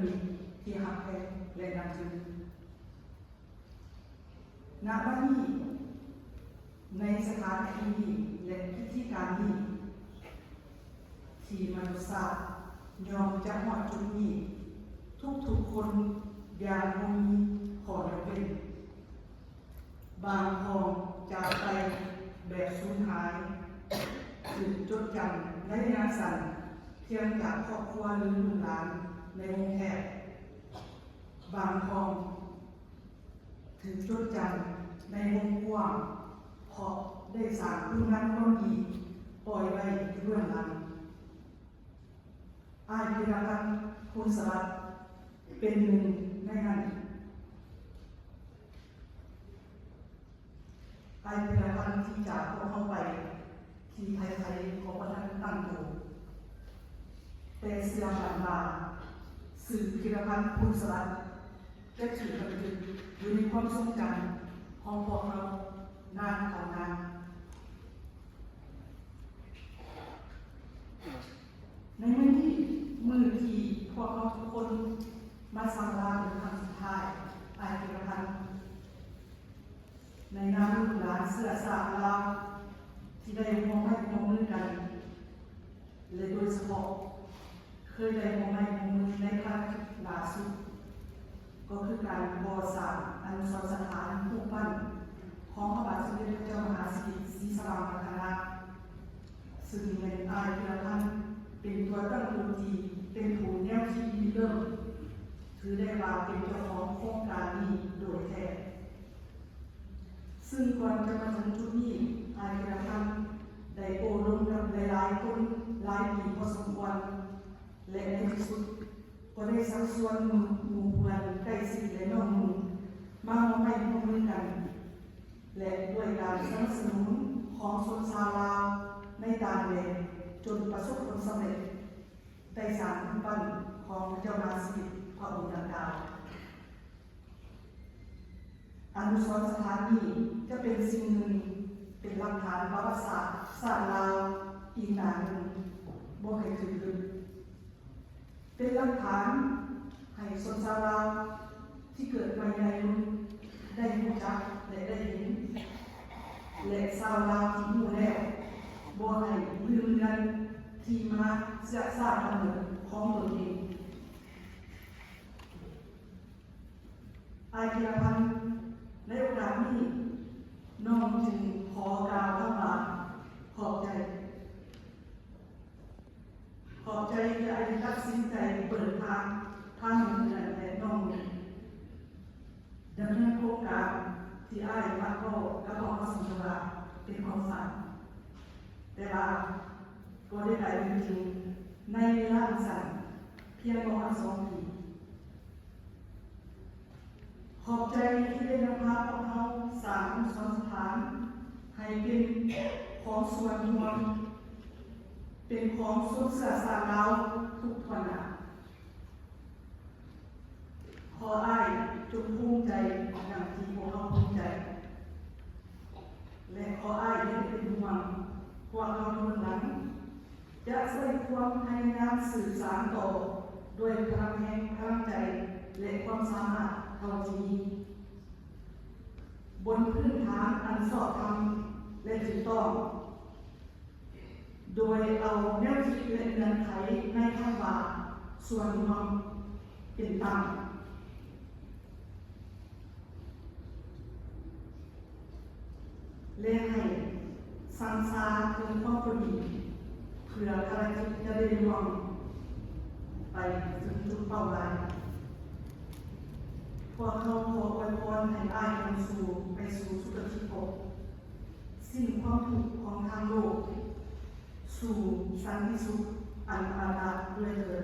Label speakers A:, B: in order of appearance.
A: ดีที่หักแพงและนับถือณบัดนี้ในสถานที่นี้และพิธีการนี้ที่มนุษย์ศาสตร์ยอมจะหอดจุดนี้ทุกคนอย่างมีขอยกเว้นบางของจากไปแบบสูญหายถึงจดจำและยาสั่นเพียงจากครอบครัวหรือลูกหลานในวงแคบบางของถึงจดจำในวงกว้างเพราะได้สร้างคุณงามความดีปล่อยไว้เบื้องหลังอ้ายพิรพัฒน์คุณสวัสดิ์เป็นหนึ่งในนั้นอ้ายพิรพัฒน์ที่จากพวกเขาไปที่ไทยๆของประธานตั้งตัวแต่เสียงบางๆสื่อพิรพัฒน์คุณสวัสดิ์จะถือบันทึกอยู่ในความทรงจำของพวกเรานานต่อนานในวันนี้มือที่พวกเราทุกคนมาสังวาสเป็นครั้งสุดท้ายอ้ายพิรพัฒน์ในนามลูกหลานเสื้อสาวลาวที่ได้มองให้มองมือกันและโดยเฉพาะเคยได้มองให้มองมือในครั้งล่าสุดก็คือการก่อสร้างอนุสรณ์สถานรูปปั้นของพระบาทสมเด็จพระเจ้ามหาสิริศรีสว่างมหาราชซึ่งเป็นอ้ายพิรพัฒน์เป็นตัวตั้งตัวทีเป็นผู้แนวคิดเริ่มถือได้ว่าเป็นเจ้าของโครงการนี้โดยแท้ซึ่งก่อนจะมาถึงจุดนี้อ้ายพิรพัฒน์ได้โอ้ลมกับหลายๆคนหลายปีพอสมควรและในที่สุดก็ได้สักส่วนหมู่เพื่อนใกล้ชิดและน้องหมู่มามองให้ร่วมมือกันและด้วยการสนับสนุนของชนชาวลาวในต่างแดนจนประสบผลสำเร็จได้สร้างรูปปั้นของพระเจ้ามหาสิริพระองค์ดังกล่าวอนุสรณ์สถานนี้จะเป็นสิ่งหนึ่งเป็นหลักฐานประวัติศาสตร์ศาสตร์ลาวอีกหนาหนึ่งบ่เคยถึงเลยเป็นหลักฐานให้ชนชาวลาวที่เกิดมาในรุ่นได้รู้จักและได้เห็นและชาวลาวที่รู้แล้วบ่ให้ลืมเลือนที่มาเสียสร้างกำเนิดของตนเองอ้ายพิรพัฒน์ในโอกาสนี้น้องจึงขอกล่าวคำว่าขอบใจที่อ้ายตัดสินใจเปิดทางเดินและน้องดำเนินโครงการที่อ้ายมาก็และบอกว่าสิ่งที่ว่าเป็นความฝันแต่ว่าก็ได้กลายเป็นจริงในเวลาอันสั้นเพียงประมาณ2 ปีขอบใจที่ได้นำพาพวกเราสร้างอนุสรณ์สถานให้เป็นของส่วนรวมเป็นของส่วนเสื้อสาวลาวทุกคนขออ้ายจงภูมิใจอย่างที่พวกเราภูมิใจและขออ้ายได้เป็นห่วงพวกเราทุกหลังจะใช้ความพยายามสื่อสารต่อด้วยพลังแห่งพลังใจและความสามารถเท่าที่มีบนพื้นฐานอันสอดคำและถูกต้องโดยเอาแนวคิดและเงื่อนไขในคำว่าส่วนรวมเป็นตั้งและให้สังสาเกินความพอดีเพื่ออะไรจะได้รวมไปถึงจุดเป้าหมายพวกเขาขออวยพรให้อ้ายไปสู่สุคติภพสิ้นความทุกข์ของทางโลกสู่สันติสุขอันอาณาด้วยเถิด